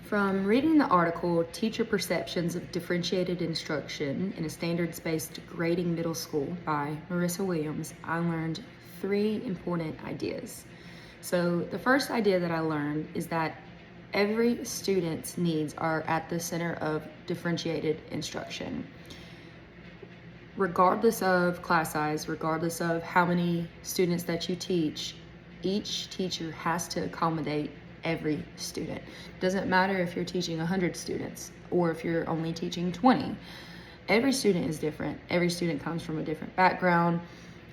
From reading the article, Teacher Perceptions of Differentiated Instruction in a Standards-Based Grading Middle School by Marissa Williams, I learned 3 important ideas. So the first idea that I learned is that every student's needs are at the center of differentiated instruction. Regardless of class size, regardless of how many students that you teach, each teacher has to accommodate every student. Doesn't matter if you're teaching 100 students or if you're only teaching 20. Every student is different. Every student comes from a different background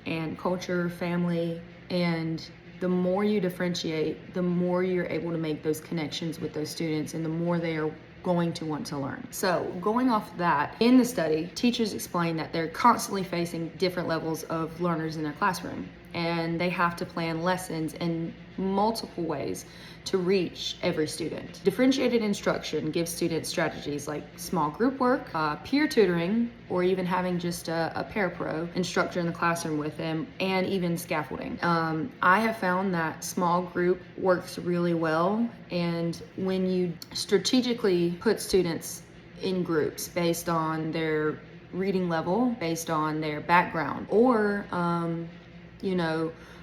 and culture, family, and the more you differentiate, the more you're able to make those connections with those students and the more they are going to want to learn. So going off that, in the study, teachers explain that they're constantly facing different levels of learners in their classroom, and they have to plan lessons in multiple ways to reach every student. Differentiated instruction gives students strategies like small group work, peer tutoring, or even having just a parapro instructor in the classroom with them, and even scaffolding. I have found that small group works really well, and when you strategically put students in groups based on their reading level, based on their background, or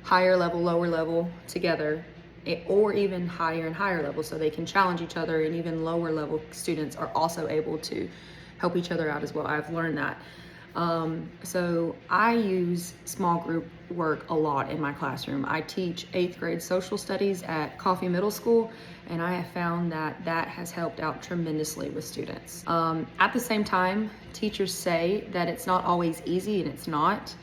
higher level, lower level together, or even higher and higher level, so they can challenge each other, and even lower level students are also able to help each other out as well. I've learned that. So I use small group work a lot in my classroom. I teach 8th grade social studies at Coffee Middle School, and I have found that that has helped out tremendously with students. At the same time, teachers say that it's not always easy, and it's not,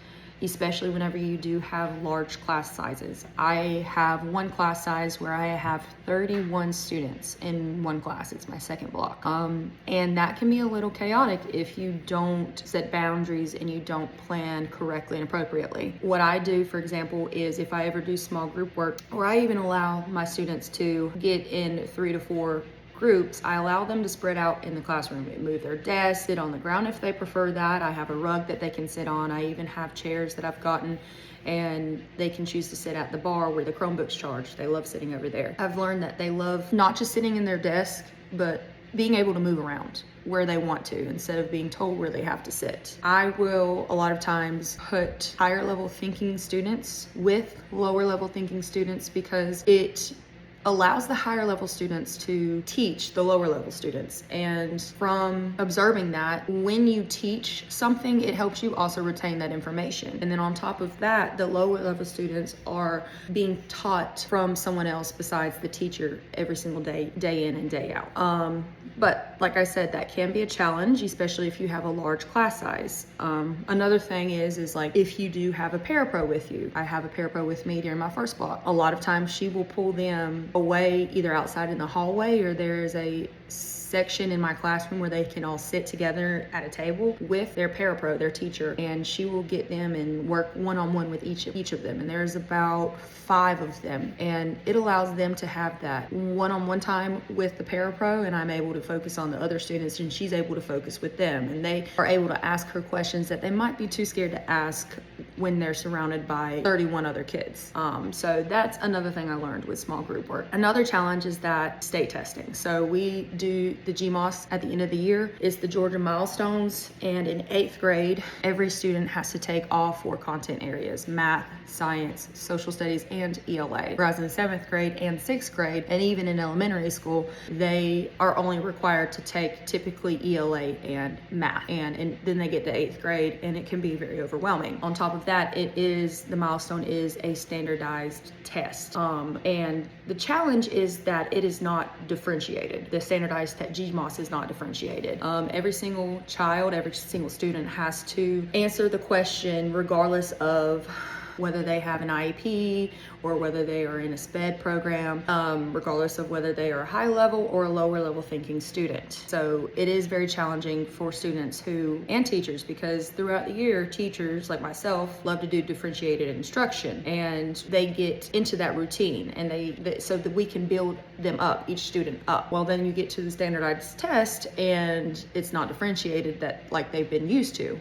especially whenever you do have large class sizes. I have one class size where I have 31 students in one class. It's my second block. And that can be a little chaotic if you don't set boundaries and you don't plan correctly and appropriately. What I do, for example, is if I ever do small group work, or I even allow my students to get in 3 to 4 groups, I allow them to spread out in the classroom, move their desks, sit on the ground if they prefer that. I have a rug that they can sit on. I even have chairs that I've gotten, and they can choose to sit at the bar where the Chromebooks charge. They love sitting over there. I've learned that they love not just sitting in their desk, but being able to move around where they want to instead of being told where they have to sit. I will a lot of times put higher level thinking students with lower level thinking students because it allows the higher level students to teach the lower level students. And from observing that, when you teach something, it helps you also retain that information. And then on top of that, the lower level students are being taught from someone else besides the teacher every single day, day in and day out. But like I said, that can be a challenge, especially if you have a large class size. Another thing is like if you do have a parapro with you. I have a parapro with me during my first block. A lot of times she will pull them away either outside in the hallway, or there's a section in my classroom where they can all sit together at a table with their parapro, their teacher, and she will get them and work one-on-one with each of them. And there's about 5 of them, and it allows them to have that one-on-one time with the parapro, and I'm able to focus on the other students and she's able to focus with them, and they are able to ask her questions that they might be too scared to ask when they're surrounded by 31 other kids. So that's another thing I learned with small group work. Another challenge is that state testing. So we do the GMOS at the end of the year. It's the Georgia milestones, and in 8th grade, every student has to take all 4 content areas: math, science, social studies, and ELA. Whereas in 7th grade and 6th grade, and even in elementary school, they are only required to take typically ELA and math. And then they get to 8th grade, and it can be very overwhelming. On top of that, the milestone is a standardized test. And the challenge is that it is not differentiated. The standardized GMOS is not differentiated. Every single child, every single student has to answer the question regardless of whether they have an IEP or whether they are in a SPED program, regardless of whether they are a high level or a lower level thinking student. So it is very challenging for students and teachers, because throughout the year, teachers like myself love to do differentiated instruction, and they get into that routine, and so that we can build them up, each student up. Well, then you get to the standardized test and it's not differentiated like they've been used to.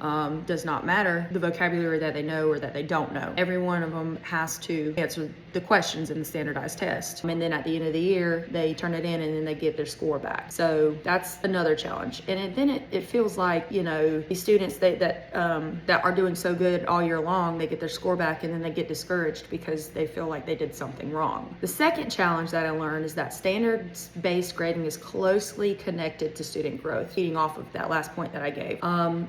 Does not matter the vocabulary that they know or that they don't know. every one of them has to answer the questions in the standardized test. And then at the end of the year, they turn it in and then they get their score back. So that's another challenge. And then it feels like, these students that are doing so good all year long, they get their score back and then they get discouraged because they feel like they did something wrong. The second challenge that I learned is that standards-based grading is closely connected to student growth. Feeding off of that last point that I gave.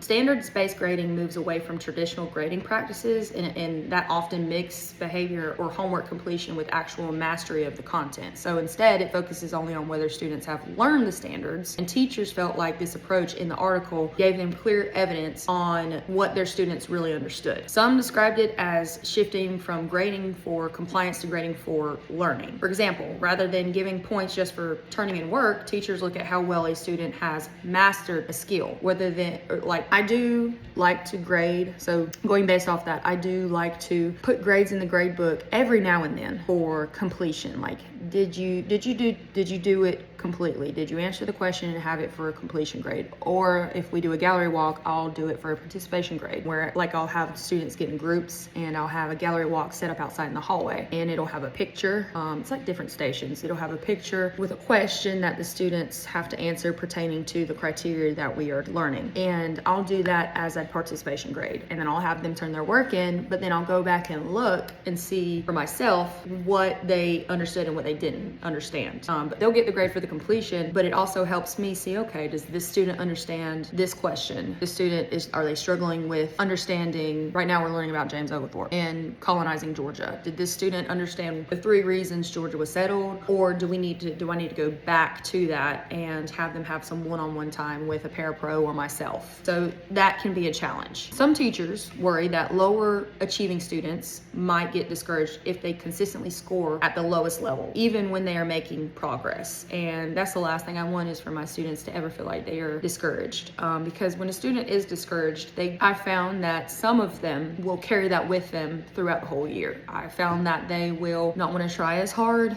Standards-based grading moves away from traditional grading practices and that often mix behavior or homework completion with actual mastery of the content. So instead, it focuses only on whether students have learned the standards, and teachers felt like this approach in the article gave them clear evidence on what their students really understood. Some described it as shifting from grading for compliance to grading for learning. For example, rather than giving points just for turning in work, teachers look at how well a student has mastered a skill. I do like to grade, so going based off that, I do like to put grades in the grade book every now and then for completion. Like, did you do it completely? Did you answer the question and have it for a completion grade? Or if we do a gallery walk, I'll do it for a participation grade, where I'll have students get in groups and I'll have a gallery walk set up outside in the hallway, and it'll have a picture. It's like different stations. It'll have a picture with a question that the students have to answer pertaining to the criteria that we are learning. And I'll do that as a participation grade. And then I'll have them turn their work in, but then I'll go back and look and see for myself what they understood and what they didn't understand. But they'll get the grade for the completion, but it also helps me see, okay, does this student understand this question? Are they struggling with understanding? Right now we're learning about James Oglethorpe and colonizing Georgia. Did this student understand the 3 reasons Georgia was settled? Or do I need to go back to that and have them have some one-on-one time with a parapro or myself? So that can be a challenge. Some teachers worry that lower achieving students might get discouraged if they consistently score at the lowest level, even when they are making progress. And that's the last thing I want, is for my students to ever feel like they are discouraged. Because when a student is discouraged, I found that some of them will carry that with them throughout the whole year. I found that they will not want to try as hard,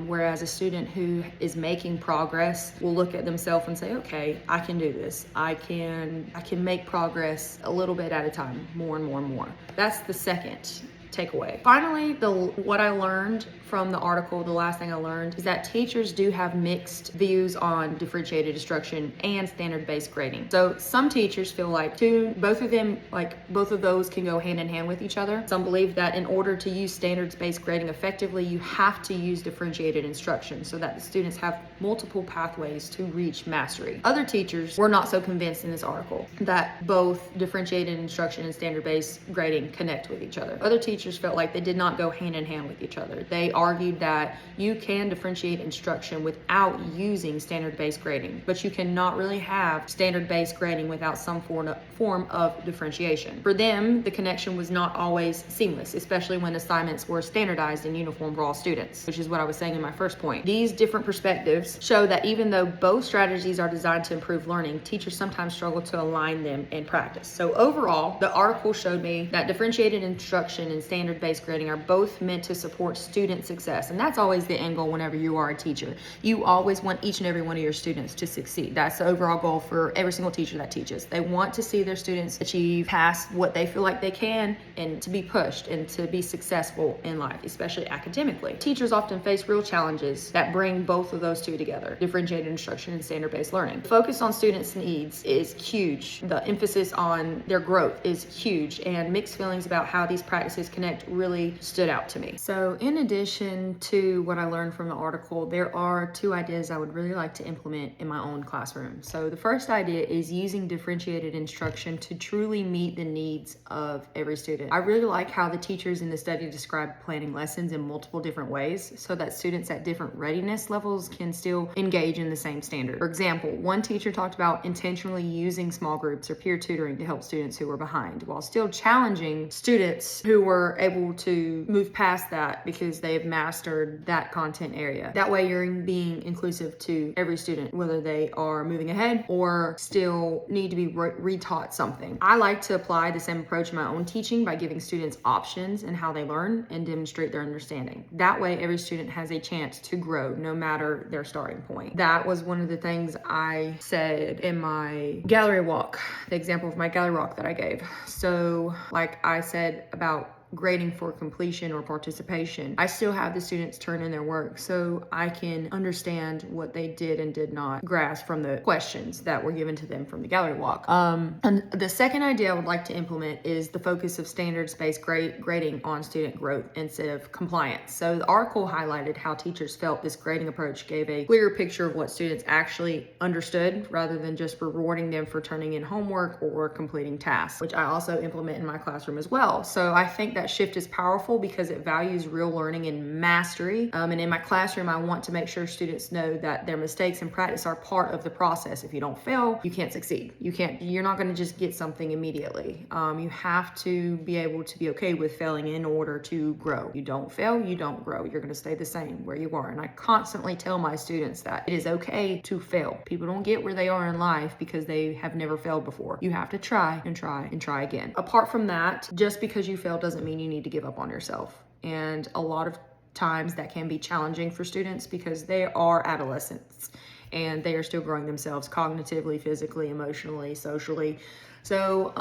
whereas a student who is making progress will look at themselves and say, okay, I can do this. I can make progress a little bit at a time, more and more and more. That's the second takeaway. Finally, what I learned from the article, the last thing I learned, is that teachers do have mixed views on differentiated instruction and standard-based grading. So some teachers feel like both of those can go hand in hand with each other. Some believe that in order to use standards-based grading effectively, you have to use differentiated instruction so that the students have multiple pathways to reach mastery. Other teachers were not so convinced in this article that both differentiated instruction and standard-based grading connect with each other. Other teachers felt like they did not go hand in hand with each other. They argued that you can differentiate instruction without using standard-based grading, but you cannot really have standard-based grading without some form of differentiation. For them, the connection was not always seamless, especially when assignments were standardized and uniform for all students, which is what I was saying in my first point. These different perspectives show that even though both strategies are designed to improve learning, teachers sometimes struggle to align them in practice. So overall, the article showed me that differentiated instruction and standard-based grading are both meant to support student success. And that's always the end goal whenever you are a teacher. You always want each and every one of your students to succeed. That's the overall goal for every single teacher that teaches. They want to see their students achieve past what they feel like they can and to be pushed and to be successful in life, especially academically. Teachers often face real challenges that bring both of those two together, differentiated instruction and standard-based learning. The focus on students' needs is huge. The emphasis on their growth is huge, and mixed feelings about how these practices connect really stood out to me. So in addition to what I learned from the article, there are 2 ideas I would really like to implement in my own classroom. So the first idea is using differentiated instruction to truly meet the needs of every student. I really like how the teachers in the study described planning lessons in multiple different ways so that students at different readiness levels can still engage in the same standard. For example, one teacher talked about intentionally using small groups or peer tutoring to help students who were behind, while still challenging students who were able to move past that because they've mastered that content area. That way you're being inclusive to every student, whether they are moving ahead or still need to be retaught something. I like to apply the same approach in my own teaching by giving students options in how they learn and demonstrate their understanding. That way every student has a chance to grow no matter their starting point. That was one of the things I said in my gallery walk, the example of my gallery walk that I gave. So like I said about grading for completion or participation, I still have the students turn in their work so I can understand what they did and did not grasp from the questions that were given to them from the gallery walk. And the second idea I would like to implement is the focus of standards-based grading on student growth instead of compliance. So the article highlighted how teachers felt this grading approach gave a clearer picture of what students actually understood rather than just rewarding them for turning in homework or completing tasks, which I also implement in my classroom as well. So I think that shift is powerful because it values real learning and mastery. And in my classroom, I want to make sure students know that their mistakes and practice are part of the process. If you don't fail, you can't succeed. You're not going to just get something immediately. You have to be able to be okay with failing in order to grow. You don't fail, you don't grow. You're going to stay the same where you are. And I constantly tell my students that it is okay to fail. People don't get where they are in life because they have never failed before. You have to try and try and try again. Apart from that, just because you fail doesn't mean you need to give up on yourself. And a lot of times that can be challenging for students because they are adolescents and they are still growing themselves cognitively, physically, emotionally, socially. So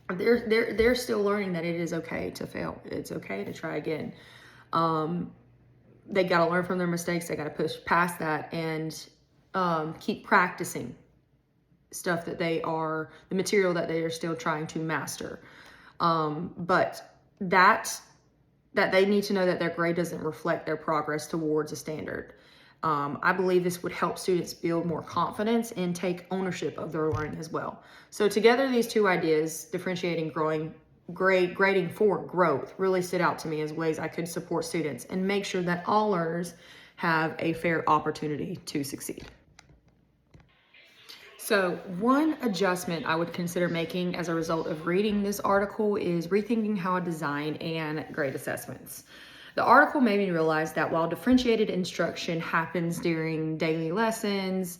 they're still learning that it is okay to fail. It's okay to try again. They got to learn from their mistakes. They got to push past that and keep practicing stuff that the material that they are still trying to master. But that they need to know that their grade doesn't reflect their progress towards a standard. I believe this would help students build more confidence and take ownership of their learning as well. So together, these two ideas, differentiating grading for growth, really stood out to me as ways I could support students and make sure that all learners have a fair opportunity to succeed. So one adjustment I would consider making as a result of reading this article is rethinking how I design and grade assessments. The article made me realize that while differentiated instruction happens during daily lessons,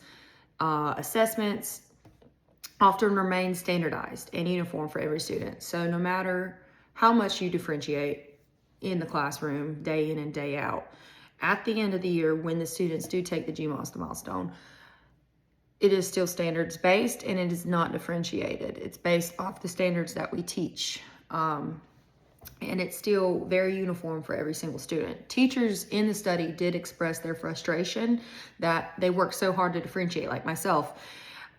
assessments often remain standardized and uniform for every student. So no matter how much you differentiate in the classroom day in and day out, at the end of the year when the students do take the GMAS, the milestone, it is still standards based and it is not differentiated. It's based off the standards that we teach. And it's still very uniform for every single student. Teachers in the study did express their frustration that they work so hard to differentiate, like myself,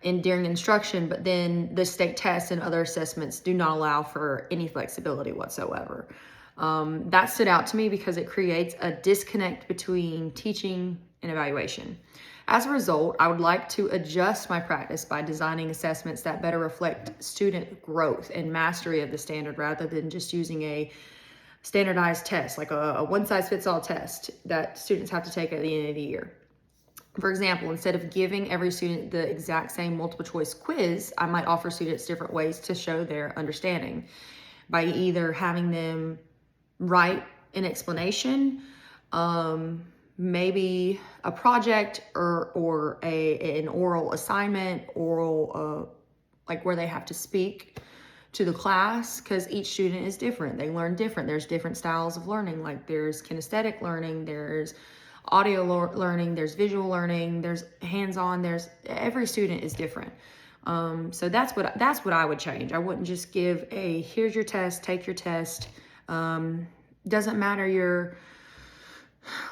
during instruction, but then the state tests and other assessments do not allow for any flexibility whatsoever. That stood out to me because it creates a disconnect between teaching and evaluation. As a result, I would like to adjust my practice by designing assessments that better reflect student growth and mastery of the standard rather than just using a standardized test, like a one-size-fits-all test that students have to take at the end of the year. For example, instead of giving every student the exact same multiple choice quiz, I might offer students different ways to show their understanding by either having them write an explanation, maybe a project or an oral assignment, like where they have to speak to the class, because each student is different. They learn different. There's different styles of learning. Like there's kinesthetic learning, there's audio learning, there's visual learning, there's hands-on, every student is different. So that's what I would change. I wouldn't just give here's your test, take your test. Doesn't matter your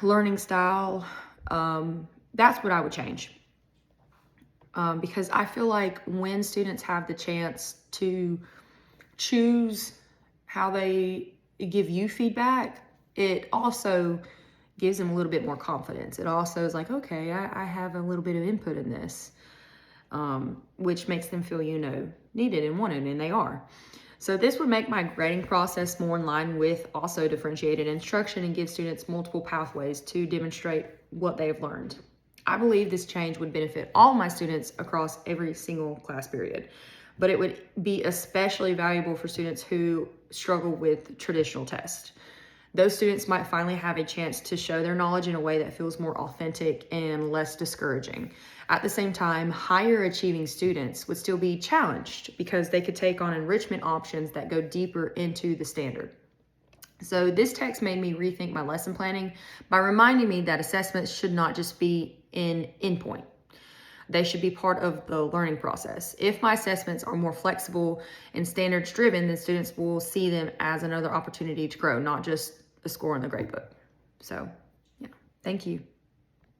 learning style. That's what I would change. Because I feel like when students have the chance to choose how they give you feedback, it also gives them a little bit more confidence. It also is like, okay, I have a little bit of input in this, which makes them feel, needed and wanted, and they are. So this would make my grading process more in line with also differentiated instruction and give students multiple pathways to demonstrate what they have learned. I believe this change would benefit all my students across every single class period, but it would be especially valuable for students who struggle with traditional tests. Those students might finally have a chance to show their knowledge in a way that feels more authentic and less discouraging. At the same time, higher achieving students would still be challenged because they could take on enrichment options that go deeper into the standard. So this text made me rethink my lesson planning by reminding me that assessments should not just be an endpoint. They should be part of the learning process. If my assessments are more flexible and standards driven, then students will see them as another opportunity to grow, not just a score in the grade book. So, yeah, thank you.